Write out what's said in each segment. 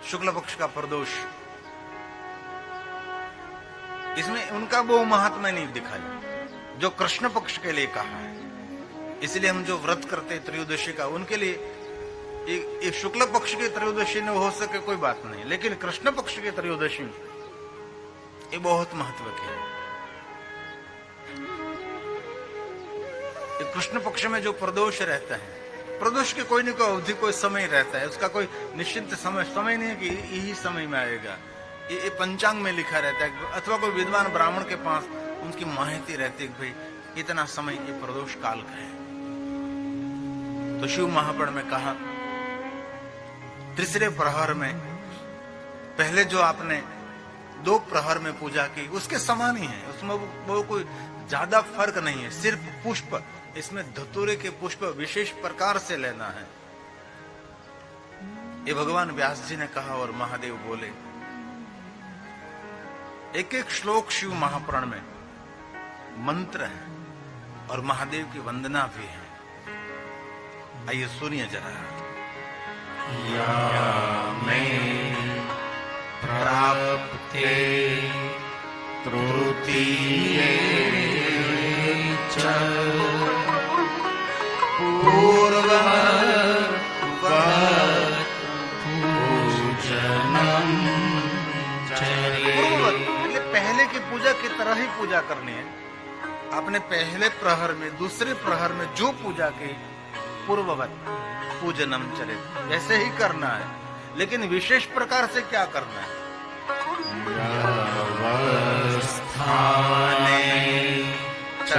शुक्ल पक्ष का प्रदोष, इसमें उनका वो महात्मा नहीं दिखाई जो कृष्ण पक्ष के लिए कहा है। इसलिए हम जो व्रत करते त्रयोदशी का, उनके लिए एक शुक्ल पक्ष की त्रयोदशी न हो सके कोई बात नहीं, लेकिन कृष्ण पक्ष की त्रयोदशी ये बहुत महत्व की है। कृष्ण पक्ष में जो प्रदोष रहता है, प्रदोष की कोई न कोई अवधि, कोई समय रहता है, उसका कोई निश्चित समय नहीं है कि यही समय में आएगा। ये पंचांग में लिखा रहता है, अथवा कोई विद्वान ब्राह्मण के पास उनकी माहिती रहती है कि भाई इतना समय ये प्रदोष काल का है। तो शिव महापुराण में कहा, तीसरे प्रहर में पहले जो आपने 2 प्रहर में पूजा की उसके समान ही है, उसमें वो कोई ज्यादा फर्क नहीं है। सिर्फ पुष्प, इसमें धतूरे के पुष्प विशेष प्रकार से लेना है। ये भगवान व्यास जी ने कहा और महादेव बोले। एक एक श्लोक शिव महापुराण में मंत्र है और महादेव की वंदना भी है। आइए सुनिए जरा। या में प्राप्ते तृतीये च पूर्ववत् पूजनम चरेत्। पहले की पूजा की तरह ही पूजा करनी है। आपने पहले प्रहर में, दूसरे प्रहर में जो पूजा की, पूर्ववत पूजनम चरेत्, ऐसे ही करना है। लेकिन विशेष प्रकार से क्या करना है? स्थाने च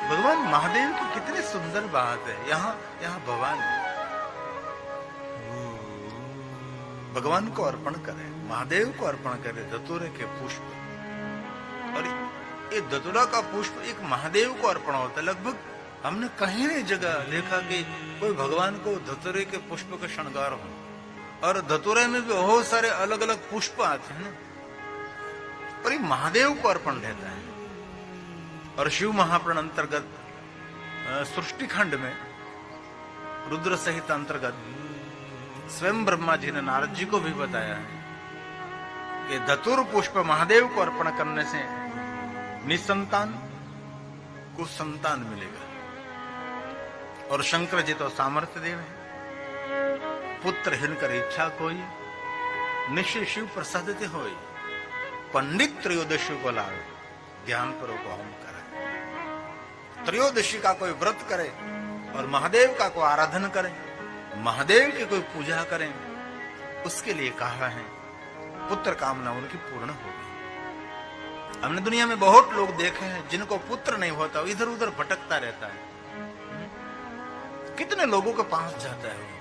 भगवान महादेव की कितनी सुंदर बात है। यहाँ भगवान भगवान को अर्पण करें, महादेव को अर्पण करें धतूरे के पुष्प। और ये धतूरा का पुष्प एक महादेव को अर्पण होता है। लगभग हमने कहीं नहीं जगह देखा कि कोई भगवान को धतूरे के पुष्प का श्रृंगार हो। और धतूरे में भी बहुत सारे अलग अलग पुष्प आते हैं ना, और ये महादेव को अर्पण रहता है। और शिव महापुराण अंतर्गत सृष्टि खंड में रुद्र सहित अंतर्गत स्वयं ब्रह्मा जी ने नारद जी को भी बताया है कि धतूर पुष्प महादेव को अर्पण करने से निसंतान को संतान मिलेगा। और शंकर जी तो सामर्थ्य देव है। पुत्र हिनकर इच्छा कोई, निश्चय शिव प्रसादित होई। पंडित त्रयोदशी को लावे, ध्यान करो को होम करे। त्रयोदशी का कोई व्रत करे और महादेव का कोई आराधन करे, महादेव की कोई पूजा करें, उसके लिए कहा है पुत्र कामना उनकी पूर्ण होगी। हमने दुनिया में बहुत लोग देखे हैं जिनको पुत्र नहीं होता, इधर उधर भटकता रहता है। कितने लोगों के पास जाता है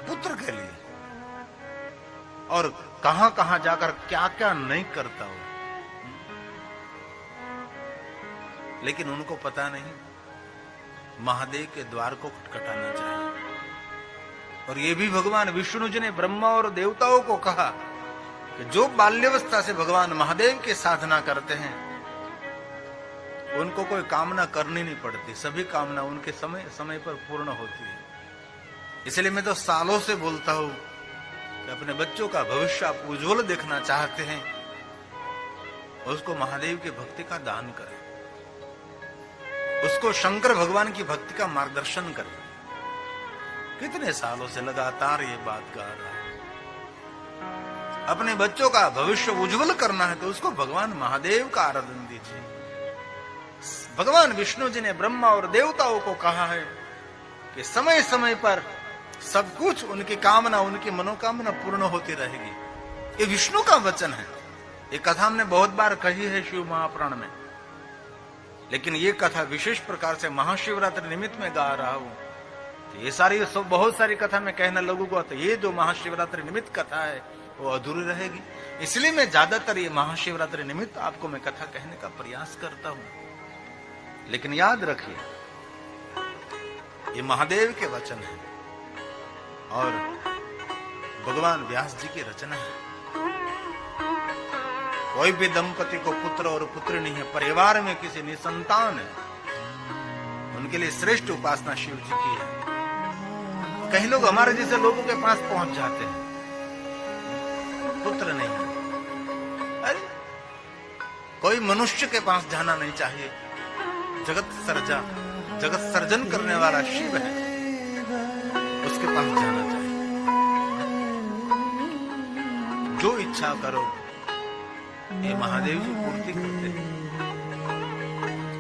पुत्र के लिए, और कहां कहां जाकर क्या क्या नहीं करता हो, लेकिन उनको पता नहीं महादेव के द्वार को खटखटाना चाहिए। और ये भी भगवान विष्णु जी ने ब्रह्मा और देवताओं को कहा कि जो बाल्यावस्था से भगवान महादेव की साधना करते हैं उनको कोई कामना करनी नहीं पड़ती, सभी कामना उनके समय समय पर पूर्ण होती है। इसलिए मैं तो सालों से बोलता हूं कि अपने बच्चों का भविष्य आप उज्जवल देखना चाहते हैं, उसको महादेव की भक्ति का दान करें, उसको शंकर भगवान की भक्ति का मार्गदर्शन करें। कितने सालों से लगातार ये बात गा रहा है। अपने बच्चों का भविष्य उज्जवल करना है तो उसको भगवान महादेव का आराधन दीजिए। भगवान विष्णु जी ने ब्रह्मा और देवताओं को कहा है कि समय समय पर सब कुछ उनकी कामना, उनकी मनोकामना पूर्ण होती रहेगी। ये विष्णु का वचन है। ये कथा हमने बहुत बार कही है शिव महापुराण में, लेकिन ये कथा विशेष प्रकार से महाशिवरात्रि निमित्त में गा रहा हूं। तो ये सारी बहुत सारी कथा में कहने लगूंगा तो ये जो महाशिवरात्रि निमित्त कथा है वो अधूरी रहेगी। इसलिए मैं ज्यादातर ये महाशिवरात्रि निमित्त आपको मैं कथा कहने का प्रयास करता हूं। लेकिन याद रखिए ये महादेव के वचन है। और भगवान व्यास जी की रचना है। कोई भी दंपति को पुत्र और पुत्री नहीं है, परिवार में किसी निसंतान है, उनके लिए श्रेष्ठ उपासना शिव जी की है। कई लोग हमारे जैसे लोगों के पास पहुंच जाते हैं, पुत्र नहीं है। अरे कोई मनुष्य के पास जाना नहीं चाहिए, जगत सर्जन करने वाला शिव है, उसके पास जाना चाहिए। जो इच्छा करो ये महादेव जी पूर्ति करते हैं।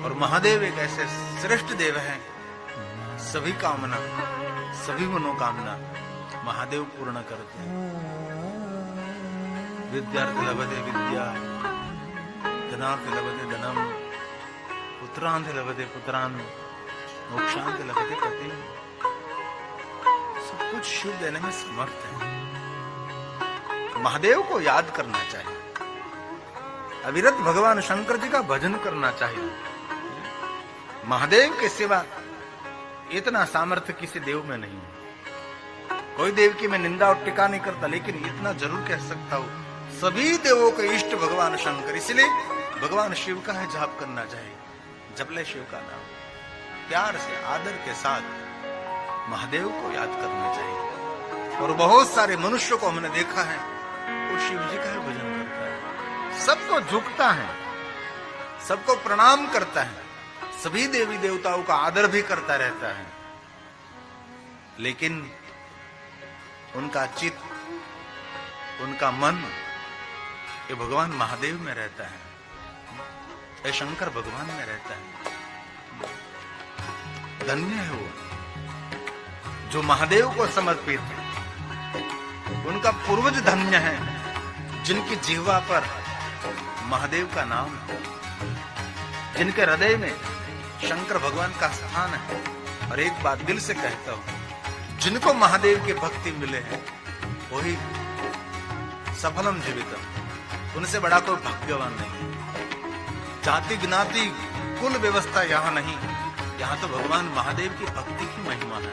और महादेव एक ऐसे श्रेष्ठ देव हैं, सभी कामना, सभी मनोकामना महादेव पूर्ण करते हैं। विद्यार्थी लभते विद्या, धनार्थी लभते धनम, पुत्रांति लभते पुत्रान, मोक्षांति लभते पति। सब कुछ शिव देने में समर्थ है। महादेव को याद करना चाहिए, अविरत भगवान शंकर जी का भजन करना चाहिए। महादेव के सिवा इतना सामर्थ्य किसी देव में नहीं है। कोई देव की मैं निंदा और टिका नहीं करता, लेकिन इतना जरूर कह सकता हूं, सभी देवों के इष्ट भगवान शंकर, इसलिए भगवान शिव का है जाप करना चाहिए। जप ले शिव का नाम, प्यार से आदर के साथ महादेव को याद करना चाहिए। और बहुत सारे मनुष्यों को हमने देखा है, वो शिव जी का ही भजन करता है, सबको झुकता है, सबको प्रणाम करता है, सभी देवी देवताओं का आदर भी करता रहता है, लेकिन उनका चित्त, उनका मन ये भगवान महादेव में रहता है, ये शंकर भगवान में रहता है। धन्य है वो जो महादेव को समर्पित है, उनका पूर्वज धन्य है जिनकी जिह्वा पर महादेव का नाम है, जिनके हृदय में शंकर भगवान का स्थान है। और एक बात दिल से कहता हूं, जिनको महादेव की भक्ति मिले हैं वही सफलम जीवितम, उनसे बड़ा कोई भाग्यवान नहीं। जाति ज्ञाति कुल व्यवस्था यहाँ नहीं, यहाँ तो भगवान महादेव की भक्ति की महिमा है।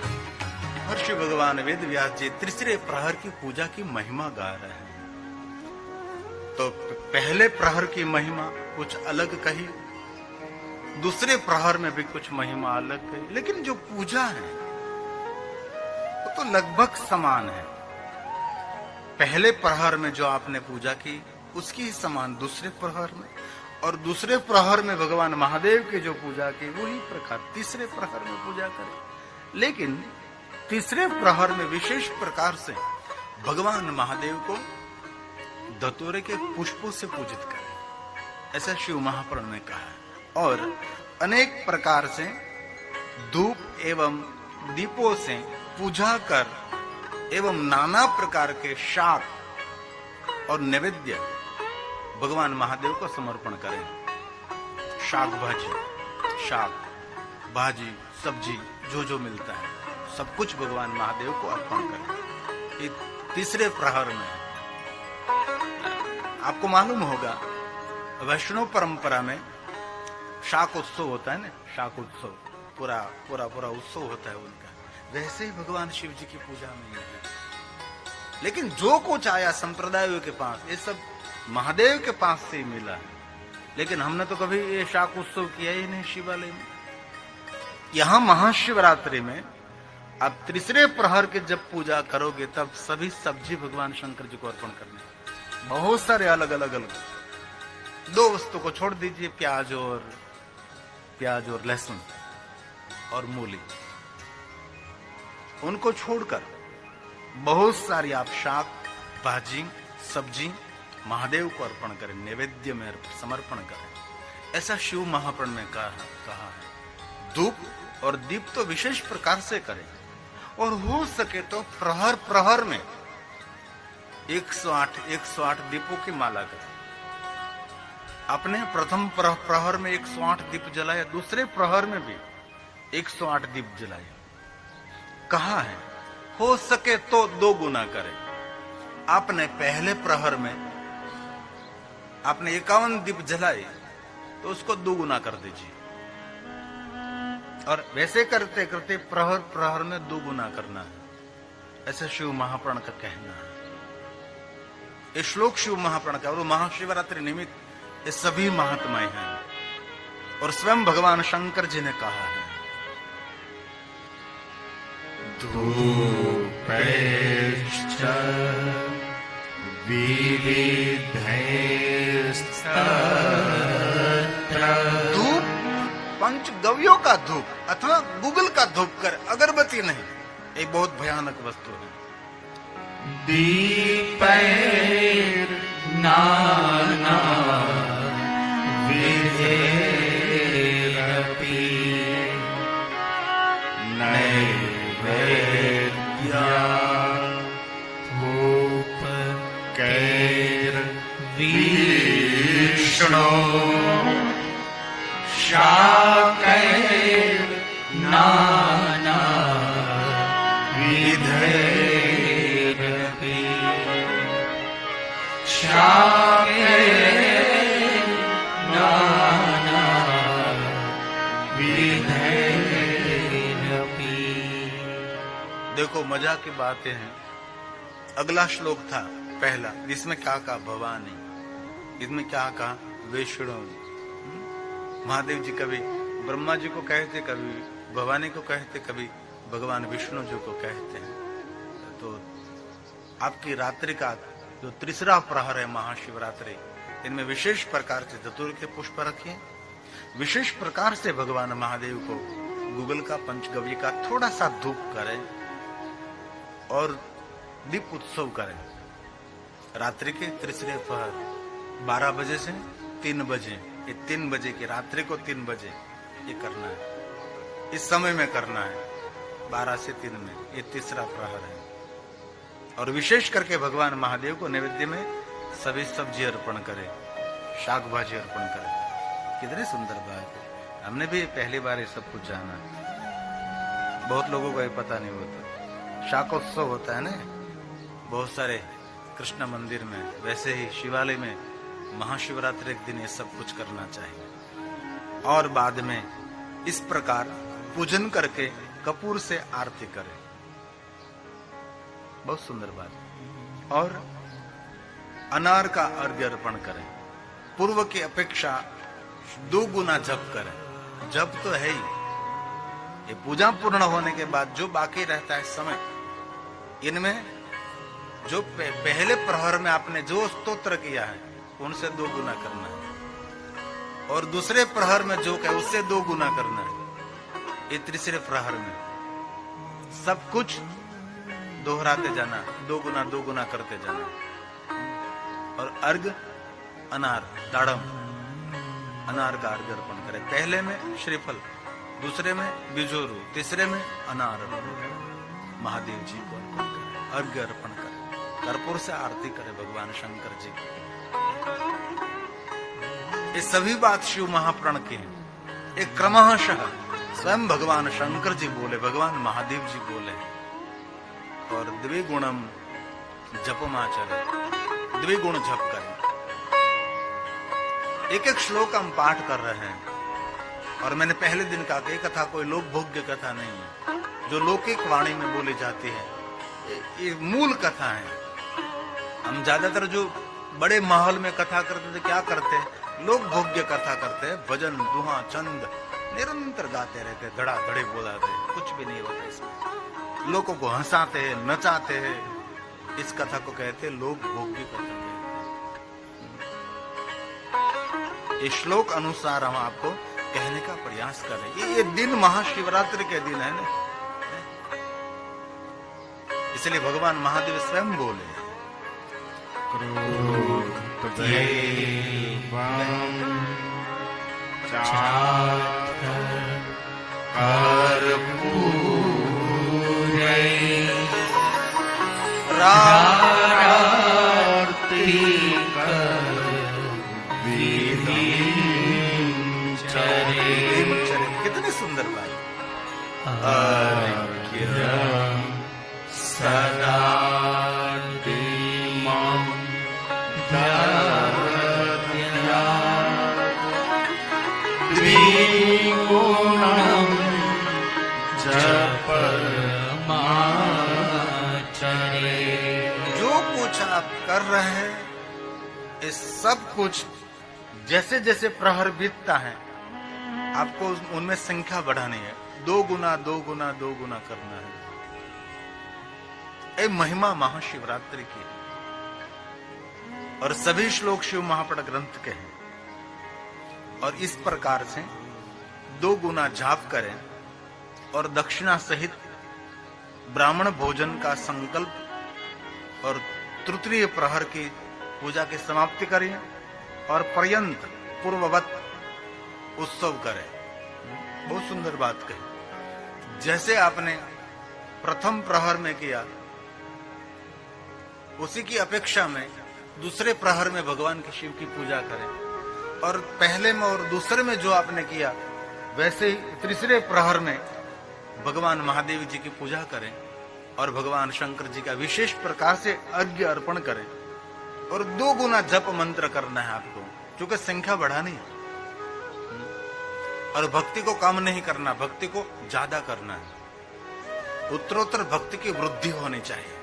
महर्षि भगवान वेद व्यास जी तीसरे प्रहर की पूजा की महिमा गा रहे हैं। तो पहले प्रहर की महिमा कुछ अलग कही, दूसरे प्रहर में भी कुछ महिमा अलग कही, लेकिन जो पूजा है वो तो लगभग समान है। पहले प्रहर में जो आपने पूजा की उसकी ही समान दूसरे प्रहर में, और दूसरे प्रहर में भगवान महादेव की जो पूजा की वही प्रकार तीसरे प्रहर में पूजा करें। लेकिन तीसरे प्रहर में विशेष प्रकार से भगवान महादेव को धतूरे के पुष्पों से पूजित करें, ऐसा शिव महापुराण ने कहा है। और अनेक प्रकार से धूप एवं दीपों से पूजा कर एवं नाना प्रकार के शाक और नैवेद्य भगवान महादेव को समर्पण करें। शाक भाजी सब्जी जो मिलता है सब कुछ भगवान महादेव को अर्पण करें। ये तीसरे प्रहर में आपको मालूम होगा, वैष्णव परंपरा में शाक उत्सव होता है ना, शाक उत्सव पूरा उत्सव होता है उनका, वैसे ही भगवान शिव जी की पूजा में है। लेकिन जो कुछ आया संप्रदायों के पास ये सब महादेव के पास से ही मिला है, लेकिन हमने तो कभी ये शाक उत्सव किया ही नहीं शिवालय में। यहां महाशिवरात्रि में आप तीसरे प्रहर के जब पूजा करोगे तब सभी सब्जी भगवान शंकर जी को अर्पण करने, बहुत सारे अलग अलग दो वस्तु को छोड़ दीजिए, प्याज और लहसुन और मूली, उनको छोड़कर बहुत सारी आप शाक भाजी सब्जी महादेव को अर्पण करें, नैवेद्य में समर्पण करें, ऐसा शिव महापुराण में कहा है। धूप और दीप तो विशेष प्रकार से करें, और हो सके तो प्रहर में 108 दीपों की माला करें। आपने प्रथम प्रहर में 108 दीप जलाया, दूसरे प्रहर में भी 108 दीप जलाया। कहा है हो सके तो 2 गुना करें। आपने पहले प्रहर में आपने 51 दीप जलाए तो उसको 2 गुना कर दीजिए, और वैसे करते करते प्रहर में 2 गुना करना है। ऐसा शिव महाप्राण का कहना है। ये श्लोक शिव महाप्राण का और महाशिवरात्रि निमित्त ये सभी महात्माएं हैं और स्वयं भगवान शंकर जी ने कहा है। धूपैश्च विविधैस्तत्र धूप पंचगव्यों का धूप अथवा गूगल का धूप कर, अगरबत्ती नहीं, एक बहुत भयानक वस्तु है। दीपैर्नाना विधैरपि नैवेद्या धूपकैर्विष्णो शाकैर्नाना विधैरपि शाकैर्नाना विधैरपि। देखो मजा की बातें हैं। अगला श्लोक था पहला, जिसमें क्या कहा भवानी, इसमें क्या कहा विष्णु। महादेव जी कभी ब्रह्मा जी को कहते, कभी भवानी को कहते, कभी भगवान विष्णु जी को कहते हैं। तो आपकी रात्रि का जो तीसरा प्रहर है महाशिवरात्रि, इनमें विशेष प्रकार से धतूर के पुष्प रखिए, विशेष प्रकार से भगवान महादेव को गूगल का पंचगव्य का थोड़ा सा धूप करें और दीप उत्सव करें। रात्रि के तीसरे प्रहर 12 बजे से 3 बजे, ये 3 बजे की रात्रि को 3 बजे ये करना है, इस समय में करना है, 12 से 3 में ये तीसरा प्रहर है। और विशेष करके भगवान महादेव को नैवेद्य में सभी सब्जी अर्पण करे, शाक भाजी अर्पण करे। कितनी सुंदर बात है। हमने भी पहली बार ये सब कुछ जाना, बहुत लोगों को ये पता नहीं होता। शाकोत्सव होता है ना बहुत सारे कृष्ण मंदिर में, वैसे ही शिवालय में महाशिवरात्रि एक दिन ये सब कुछ करना चाहिए। और बाद में इस प्रकार पूजन करके कपूर से आरती करें, बहुत सुंदर बात। और अनार का अर्घ्य अर्पण करें, पूर्व की अपेक्षा 2 गुना जप करें। जप तो है ही, ये पूजा पूर्ण होने के बाद जो बाकी रहता है समय, इनमें जो पहले प्रहर में आपने जो स्तोत्र किया है उनसे 2 गुना करना है, और दूसरे प्रहर में जो कहे उससे 2 गुना करना है। ये तीसरे प्रहर में सब कुछ दोहराते जाना, 2 गुना करते जाना। और अर्घ अनार दाड़म, अनार का अर्घ अर्पण करें। पहले में श्रीफल, दूसरे में बिजोरू, तीसरे में अनार महादेव जी को अर्पण करें, अर्घ अर्पण करें, कर्पूर से आरती करें भगवान शंकर जी की। ये सभी बात शिव महाप्राण की है। एक क्रमशः स्वयं भगवान शंकर जी बोले, भगवान महादेव जी बोले, और द्विगुणम जपमाचरे, द्विगुण जप करें। एक एक श्लोक हम पाठ कर रहे हैं। और मैंने पहले दिन कहा कि कथा कोई लोक भोग्य कथा नहीं है, जो लौकिक वाणी में बोली जाती है ये मूल कथा है। हम ज्यादातर जो बड़े माहौल में कथा करते थे क्या करते, लोक भोग्य कथा करते हैं, भजन दुहा चंद निरंतर गाते रहते, धड़ाधड़े बोलाते, कुछ भी नहीं होता इसमें, लोगों को हंसाते हैं, नचाते हैं। इस कथा को कहते हैं लोक भोग्य कथा कहते हैं। इस श्लोक अनुसार हम आपको कहने का प्रयास कर रहे हैं। ये दिन महाशिवरात्रि के दिन है ना, इसलिए भगवान महादेव स्वयं बोले कितनी सुंदर बात। सदा द्विगुणं जपमाचरे कुछ आप कर रहे हैं, ये सब कुछ जैसे जैसे प्रहर बीतता है आपको उनमें संख्या बढ़ानी है, 2 गुना 2 गुना 2 गुना करना है। ये महिमा महाशिवरात्रि की और सभी श्लोक शिव महापट ग्रंथ के हैं। और इस प्रकार से 2 गुना जाप करें और दक्षिणा सहित ब्राह्मण भोजन का संकल्प और तृतीय प्रहर की पूजा की समाप्ति करिए और पर्यंत पूर्ववत उत्सव करें। बहुत सुंदर बात कही। जैसे आपने प्रथम प्रहर में किया उसी की अपेक्षा में दूसरे प्रहर में भगवान के शिव की पूजा करें, और पहले में और दूसरे में जो आपने किया वैसे ही तीसरे प्रहर में भगवान महादेव जी की पूजा करें और भगवान शंकर जी का विशेष प्रकार से अर्घ्य अर्पण करें। और 2 गुना जप मंत्र करना है आपको, क्योंकि संख्या बढ़ानी है और भक्ति को कम नहीं करना, भक्ति को ज्यादा करना है। उत्तरोत्तर भक्ति की वृद्धि होनी चाहिए,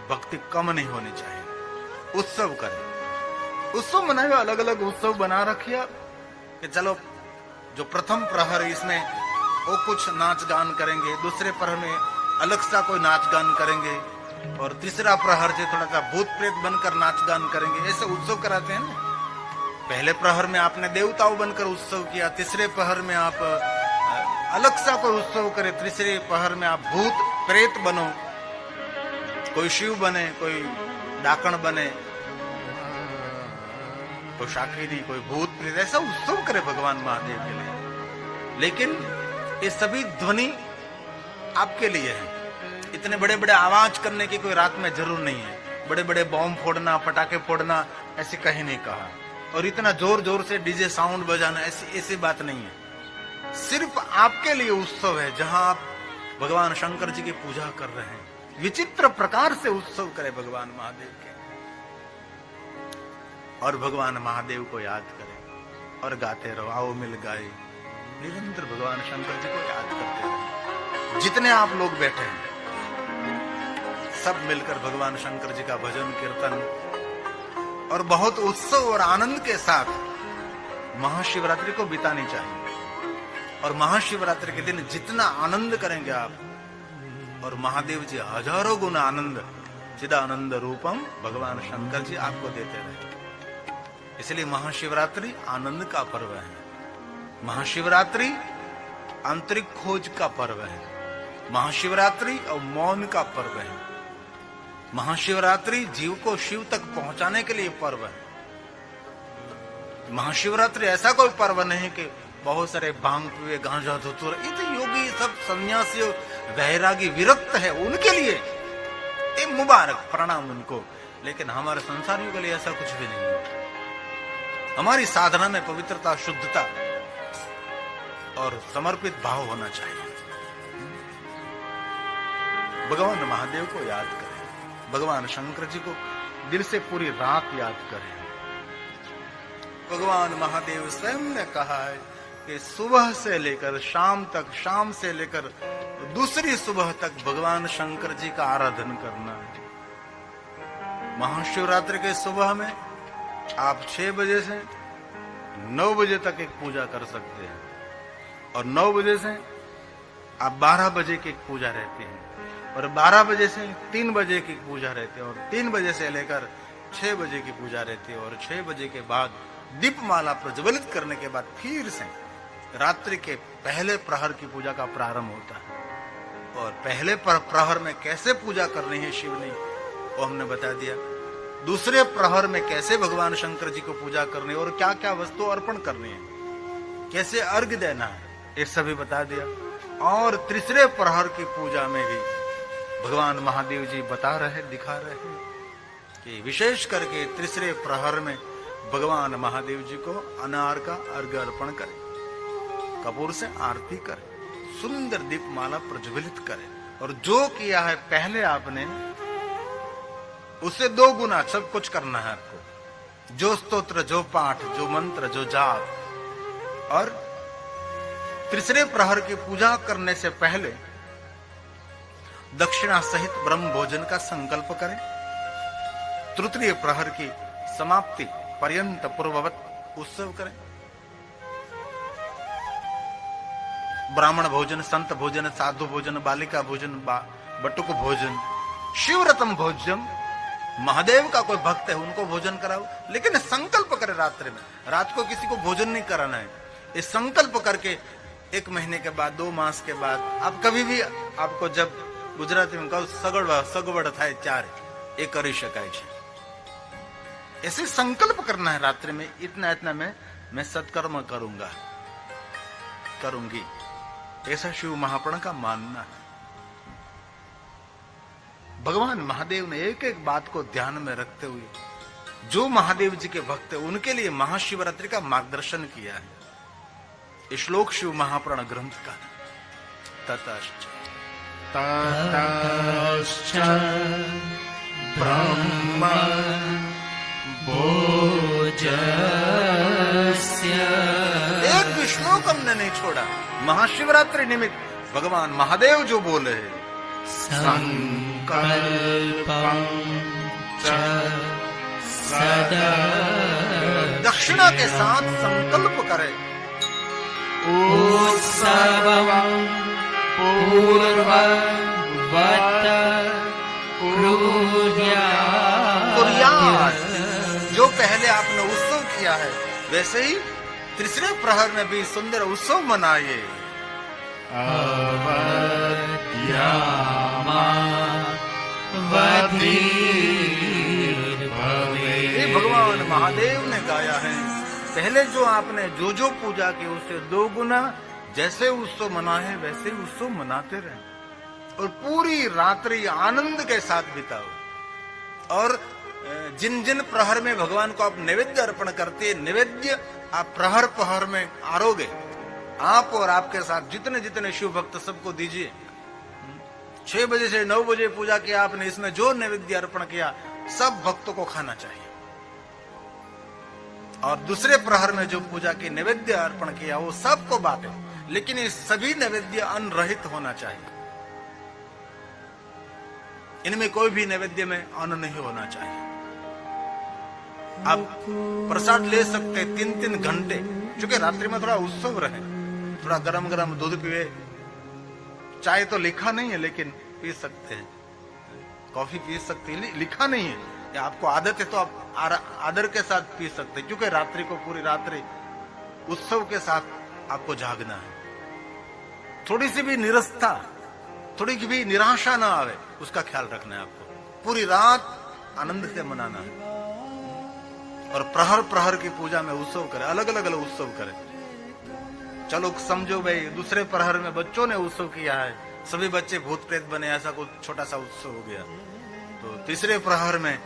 भक्ति कम नहीं होनी चाहिए। उत्सव करें, उत्सव मनाए, अलग अलग उत्सव बना रखिए कि चलो जो प्रथम प्रहर इसमें वो कुछ नाच गान करेंगे, दूसरे प्रहर में अलग सा कोई नाच गान करेंगे, और तीसरा प्रहर से थोड़ा सा भूत प्रेत बनकर नाच गान करेंगे। ऐसे उत्सव कराते हैं ना। पहले प्रहर में आपने देवताओं बनकर उत्सव किया, तीसरे प्रहर में आप अलग सा कोई उत्सव करे, तीसरे प्रहर में आप भूत प्रेत बनो, कोई शिव बने, कोई डाकण बने, कोई शाकिनी, कोई भूत प्रेत, ऐसा उत्सव करे भगवान महादेव के लिए। लेकिन ये सभी ध्वनि आपके लिए है। इतने बड़े बड़े आवाज करने की कोई रात में जरूर नहीं है। बड़े बड़े बॉम्ब फोड़ना, पटाखे फोड़ना ऐसे कहीं नहीं कहा, और इतना जोर जोर से डीजे साउंड बजाना ऐसी बात नहीं है। सिर्फ आपके लिए उत्सव है, जहां आप भगवान शंकर जी की पूजा कर रहे हैं। विचित्र प्रकार से उत्सव करे भगवान महादेव के, और भगवान महादेव को याद करें और गाते रहो। आओ मिल गाए, निरंतर भगवान शंकर जी को याद करते रहो। जितने आप लोग बैठे हैं सब मिलकर भगवान शंकर जी का भजन कीर्तन और बहुत उत्सव और आनंद के साथ महाशिवरात्रि को बितानी चाहिए। और महाशिवरात्रि के दिन जितना आनंद करेंगे आप, और महादेव जी हजारों गुना आनंद, चिदानंद रूपम भगवान शंकर जी आपको देते रहे। इसलिए महाशिवरात्रि आनंद का पर्व है। महाशिवरात्रि आंतरिक खोज का पर्व है। महाशिवरात्रि और मौन का पर्व है। महाशिवरात्रि जीव को शिव तक पहुंचाने के लिए पर्व है। महाशिवरात्रि ऐसा कोई पर्व नहीं कि बहुत सारे भांग पिए, गांजा धतूर, ये तो योगी सब सन्यासी वैरागी विरक्त है, उनके लिए ये मुबारक, प्रणाम उनको। लेकिन हमारे संसारियों के लिए ऐसा कुछ भी नहीं है। हमारी साधना में पवित्रता, शुद्धता और समर्पित भाव होना चाहिए। भगवान महादेव को याद करें, भगवान शंकर जी को दिल से पूरी रात याद करें। भगवान महादेव स्वयं ने कहा है कि सुबह से लेकर शाम तक, शाम से लेकर दूसरी सुबह तक भगवान शंकर जी का आराधन करना है। महाशिवरात्रि के सुबह में आप 6 बजे से 9 बजे तक एक पूजा कर सकते हैं, और 9 बजे से आप 12 बजे की एक पूजा रहती है, और 12 बजे से 3 बजे की पूजा रहती है, और 3 बजे से लेकर 6 बजे की पूजा रहती है, और 6 बजे के बाद दीपमाला प्रज्वलित करने के बाद फिर से रात्रि के पहले प्रहर की पूजा का प्रारंभ होता है। और पहले प्रहर में कैसे पूजा करनी है शिव ने, वो हमने बता दिया। दूसरे प्रहर में कैसे भगवान शंकर जी को पूजा करनी है और क्या क्या वस्तु अर्पण करनी है, कैसे अर्घ देना है, ये सभी बता दिया। और तीसरे प्रहर की पूजा में भी भगवान महादेव जी बता रहे, दिखा रहे हैं कि विशेष करके तीसरे प्रहर में भगवान महादेव जी को अनार का अर्घ अर्पण करें, कपूर से आरती करें, सुंदर दीपमाला प्रज्वलित करें, और जो किया है पहले आपने उससे 2 गुना सब कुछ करना है आपको। जो स्तोत्र, जो पाठ, जो मंत्र, जो जाप। और तीसरे प्रहर की पूजा करने से पहले दक्षिणा सहित ब्रह्म भोजन का संकल्प करें, तृतीय प्रहर की समाप्ति पर्यंत पूर्ववत उत्सव करें। ब्राह्मण भोजन, संत भोजन, साधु भोजन, बालिका भोजन, बटुक भोजन, शिवरतम भोजन, महादेव का कोई भक्त है उनको भोजन कराओ, लेकिन संकल्प करे रात्रि में, रात को किसी को भोजन नहीं कराना है। ये संकल्प करके 1 महीने के बाद, 2 मास के बाद, आप कभी भी, आपको जब गुजराती में कहो सगवड़ थाय चार એ કરી શકાય છે। ऐसे संकल्प करना है रात्रि में, इतना इतना मैं सत्कर्म करूंगा, करूंगी, ऐसा शिव महाप्राण का मानना है। भगवान महादेव ने एक एक बात को ध्यान में रखते हुए जो महादेव जी के भक्त है उनके लिए महाशिवरात्रि का मार्गदर्शन किया है। ये श्लोक शिव महाप्राण ग्रंथ का। ततश्च ब्रह्म भोजस्य, एक भी श्लोक हमने नहीं छोड़ा। महाशिवरात्रि निमित्त भगवान महादेव जो बोले हैं, संकल्पं च सदा, दक्षिणा के साथ संकल्प करे, उत्सवं पूर्ववत् कुर्यात्, जो पहले आपने उत्सव किया है वैसे ही तीसरे प्रहर में भी सुंदर उत्सव मनाइए। ये भगवान महादेव ने गाया है, पहले जो आपने जो पूजा की उससे 2 गुना जैसे उत्सव मनाए वैसे ही उत्सव मनाते रहे और पूरी रात्रि आनंद के साथ बिताओ। और जिन जिन प्रहर में भगवान को आप नैवेद्य अर्पण करते, नैवेद्य आप प्रहर प्रहर में आरोगे, आप और आपके साथ जितने जितने शिव भक्त सबको दीजिए। 6 बजे से 9 बजे पूजा किया आपने, इसमें जो नैवेद्य अर्पण किया सब भक्तों को खाना चाहिए। और दूसरे प्रहर में जो पूजा की नैवेद्य अर्पण किया वो सबको बांटे, लेकिन ये सभी नैवेद्य अन्न रहित होना चाहिए। इनमें कोई भी नैवेद्य में अन्न नहीं होना चाहिए। आप प्रसाद ले सकते 3-3 घंटे, क्योंकि रात्रि में थोड़ा उत्सव रहे, थोड़ा गरम गरम दूध पिए, चाय तो लिखा नहीं है लेकिन पी सकते हैं, कॉफी पी सकते हैं, लिखा नहीं है, या आपको आदत है तो आप आदर के साथ पी सकते हैं, क्योंकि रात्रि को पूरी रात्रि उत्सव के साथ आपको जागना है। थोड़ी सी भी निरसता, थोड़ी भी निराशा ना आवे, उसका ख्याल रखना है आपको। पूरी रात आनंद से मनाना है और प्रहर प्रहर की पूजा में उत्सव करे, अलग अलग उत्सव करे। चलो समझो भाई दूसरे प्रहर में बच्चों ने उत्सव किया है, सभी बच्चे भूत प्रेत बने, ऐसा कुछ छोटा सा उत्सव हो गया, तो तीसरे प्रहर में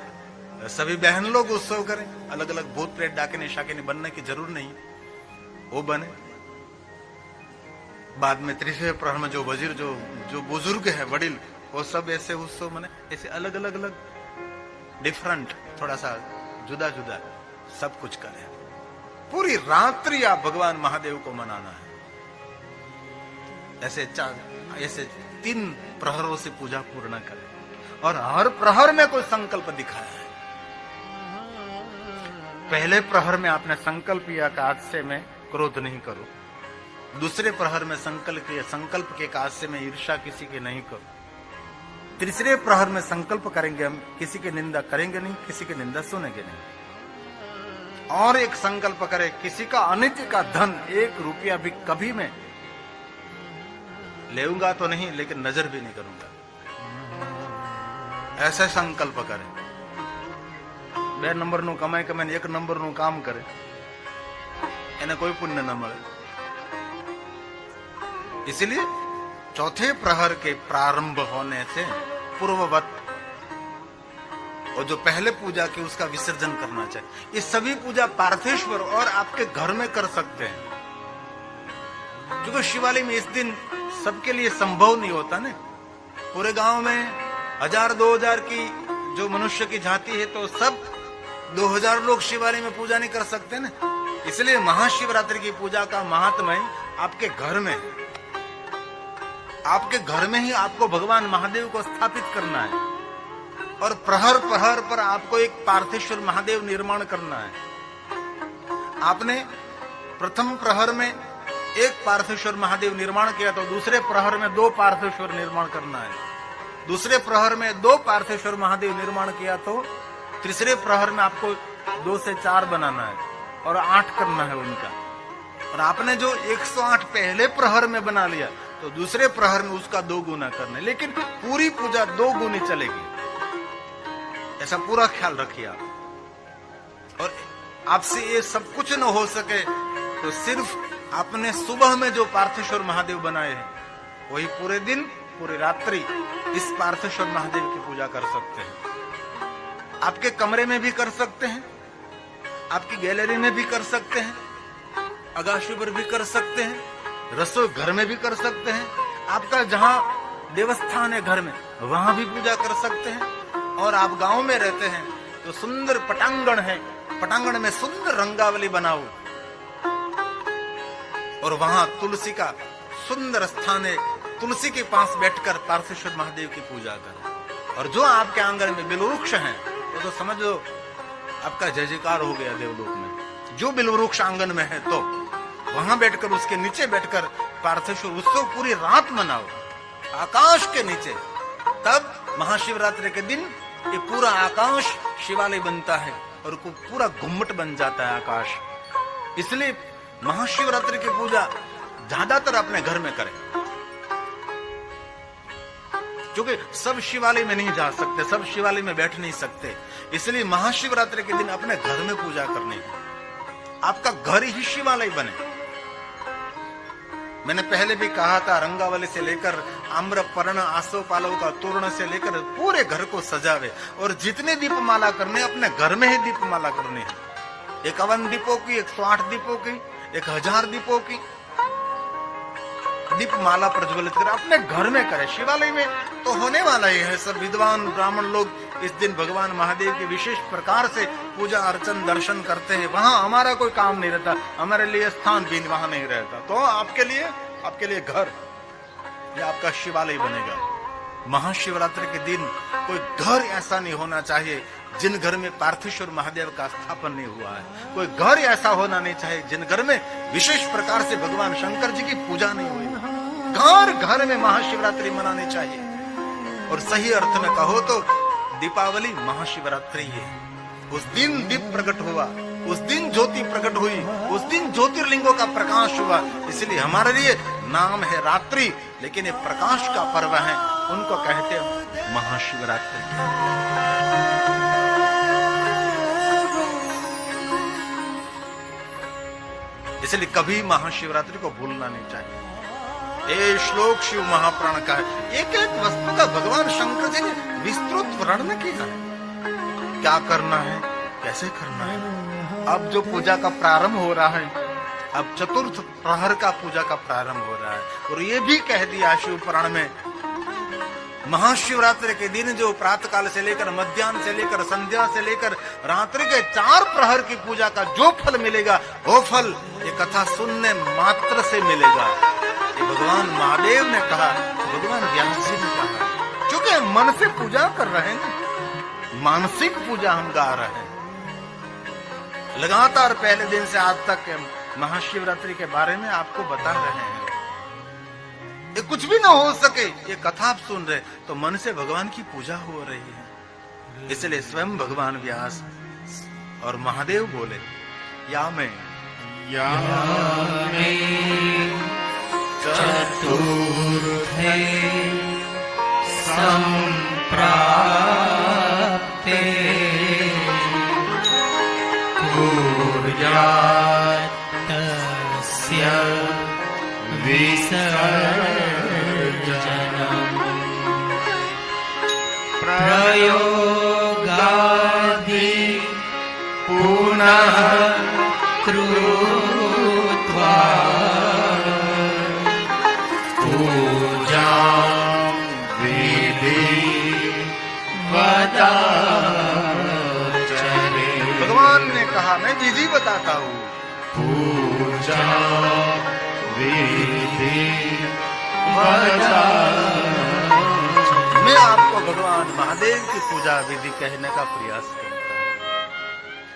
सभी बहन लोग उत्सव करें, अलग अलग भूत प्रेत डाकिनी शाकिनी बनने की जरूर नहीं, वो बने। बाद में तीसरे प्रहर में जो वजीर जो बुजुर्ग है वडील, वो सब ऐसे उत्सव मने, ऐसे अलग अलग अलग डिफरेंट, थोड़ा सा जुदा जुदा सब कुछ करें। पूरी रात्रि आप भगवान महादेव को मनाना है। ऐसे 3 प्रहरों से पूजा पूर्ण करें और हर प्रहर में कोई संकल्प दिखाया है। पहले प्रहर में आपने संकल्प किया कि आज से मैं क्रोध नहीं करूं, दूसरे प्रहर में संकल्प के आज से मैं ईर्ष्या किसी की नहीं करूं, तीसरे प्रहर में संकल्प करेंगे हम किसी की निंदा करेंगे नहीं, किसी की निंदा सुनेंगे नहीं, और एक संकल्प करें किसी का अनित्य का धन 1 रुपया भी कभी मैं लेऊंगा तो नहीं, लेकिन नजर भी नहीं करूंगा, ऐसे संकल्प करें। 2 नंबर નું કમાઈ કમાઈને 1 નંબર નું કામ કરે એને કોઈ પુण्य ન મળે। इसलिए चौथे प्रहर के प्रारंभ होने से पूर्ववत और जो पहले पूजा की उसका विसर्जन करना चाहिए। ये सभी पूजा पार्थेश्वर और आपके घर में कर सकते हैं, क्योंकि शिवालय में इस दिन सबके लिए संभव नहीं होता ना। पूरे गांव में 1000-2000 की जो मनुष्य की जाति है तो सब 2000 लोग शिवालय में पूजा नहीं कर सकते ना। इसलिए महाशिवरात्रि की पूजा का महात्म्य आपके घर में है। आपके घर में ही आपको भगवान महादेव को स्थापित करना है। और प्रहर प्रहर पर आपको एक पार्थेश्वर महादेव निर्माण करना है। आपने प्रथम प्रहर में एक पार्थेश्वर महादेव निर्माण किया तो दूसरे प्रहर में 2 पार्थेश्वर निर्माण करना है। दूसरे प्रहर में 2 पार्थेश्वर महादेव निर्माण किया तो तीसरे प्रहर में आपको 2 से 4 बनाना है और 8 करना है उनका। और आपने जो 108 पहले प्रहर में बना लिया तो दूसरे प्रहर में उसका 2 गुना करना है, लेकिन पूरी पूजा 2 गुनी चलेगी, ऐसा पूरा ख्याल रखिए आप। और आपसे ये सब कुछ न हो सके तो सिर्फ आपने सुबह में जो पार्थेश्वर महादेव बनाए हैं वही पूरे दिन पूरी रात्रि इस पार्थेश्वर महादेव की पूजा कर सकते हैं। आपके कमरे में भी कर सकते हैं, आपकी गैलरी में भी कर सकते हैं, अगाशी पर भी कर सकते हैं, रसोई घर में भी कर सकते हैं, आपका जहां देवस्थान है घर में वहां भी पूजा कर सकते हैं। और आप गांव में रहते हैं तो सुंदर पटांगण है, पटांगण में सुंदर रंगावली बनाओ और वहां तुलसी का सुंदर स्थान है, तुलसी के पास बैठकर पार्थेश्वर महादेव की पूजा करें। और जो आपके आंगन में बिलवृक्ष हैं वो तो समझो आपका जय जयकार हो गया देवलोक में। जो बिलवृक्ष आंगन में है तो वहां बैठकर उसके नीचे बैठकर पार्थेश्वर उत्सव पूरी रात मनाओ आकाश के नीचे। तब महाशिवरात्रि के दिन ये पूरा आकाश शिवालय बनता है और पूरा घुम्मट बन जाता है आकाश। इसलिए महाशिवरात्रि की पूजा ज्यादातर अपने घर में करें, क्योंकि सब शिवालय में नहीं जा सकते, सब शिवालय में बैठ नहीं सकते। इसलिए महाशिवरात्रि के दिन अपने घर में पूजा करनी है, आपका घर ही शिवालय बने। मैंने पहले भी कहा था, रंगावली से लेकर आम्र पर्ण आसोपालव का तोरण से लेकर पूरे घर को सजावे और जितने दीपमाला करने अपने घर में ही दीपमाला करनी है। 51 दीपों की, 108 दीपों की, 1000 दीपों की दीपमाला प्रज्वलित कर अपने घर में करे। शिवालय में तो होने वाला ही है, सब विद्वान ब्राह्मण लोग इस दिन भगवान महादेव की विशेष प्रकार से पूजा अर्चन दर्शन करते हैं। वहां हमारा कोई काम नहीं रहता, हमारे लिए स्थान भी वहां नहीं रहता। तो आपके लिए घर ये आपका शिवालय बनेगा। महाशिवरात्रि के दिन कोई घर ऐसा नहीं होना चाहिए जिन घर में पार्थेश्वर महादेव का स्थापन नहीं हुआ है। कोई घर ऐसा होना नहीं चाहिए जिन घर में विशेष प्रकार से भगवान शंकर जी की पूजा नहीं हुई। घर घर में महाशिवरात्रि मनानी चाहिए। और सही अर्थ में कहो तो दीपावली महाशिवरात्रि है। उस दिन दीप प्रकट हुआ, उस दिन ज्योति प्रकट हुई, उस दिन ज्योतिर्लिंगों का प्रकाश हुआ। इसलिए हमारे लिए नाम है रात्रि, लेकिन ये प्रकाश का पर्व है, उनको कहते हैं महाशिवरात्रि। इसलिए कभी महाशिवरात्रि को भूलना नहीं चाहिए। ये श्लोक शिव महापुराण का है। एक एक वस्तु का भगवान शंकर जी ने विस्तृत वर्णन किया है, क्या करना है, कैसे करना है। अब जो पूजा का प्रारंभ हो रहा है, अब चतुर्थ प्रहर का पूजा का प्रारंभ हो रहा है। और ये भी कह दिया शिव पुराण में, महाशिवरात्रि के दिन जो प्रातः काल से लेकर मध्याह्न से लेकर संध्या से लेकर रात्रि के 4 प्रहर की पूजा का जो फल मिलेगा वो फल ये कथा सुनने मात्र से मिलेगा। ये भगवान महादेव ने कहा, भगवान व्यास जी ने कहा, क्योंकि मन से पूजा कर रहे हैं, मानसिक पूजा हम गा रहे हैं। लगातार पहले दिन से आज तक महाशिवरात्रि के बारे में आपको बता रहे हैं। ये कुछ भी ना हो सके, ये कथा आप सुन रहे तो मन से भगवान की पूजा हो रही है। इसलिए स्वयं भगवान व्यास और महादेव बोले, या मैं चतुर्थे संप्राप्ते कुर्यात् तस्य विसर्जनम् प्रयोगादि पुनः कृत्वा पूजां विधिवदाचरे। भगवान ने कहा मैं विधि बताता हूँ, पूजा मैं आपको को भगवान महादेव की पूजा विधि कहने का प्रयास करता है।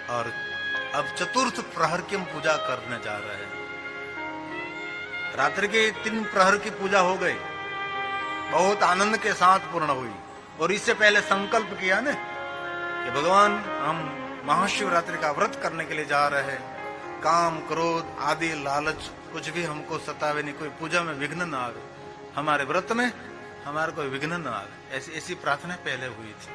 और अब चतुर्थ प्रहर की हम पूजा करने जा रहे हैं। रात्रि के 3 प्रहर की पूजा हो गई, बहुत आनंद के साथ पूर्ण हुई। और इससे पहले संकल्प किया ना कि भगवान हम महाशिवरात्रि का व्रत करने के लिए जा रहे हैं, काम क्रोध आदि लालच कुछ भी हमको सतावे नहीं, कोई पूजा में विघ्न न आवे, हमारे व्रत में हमारे कोई विघ्न न आवे, ऐसी प्रार्थना पहले हुई थी।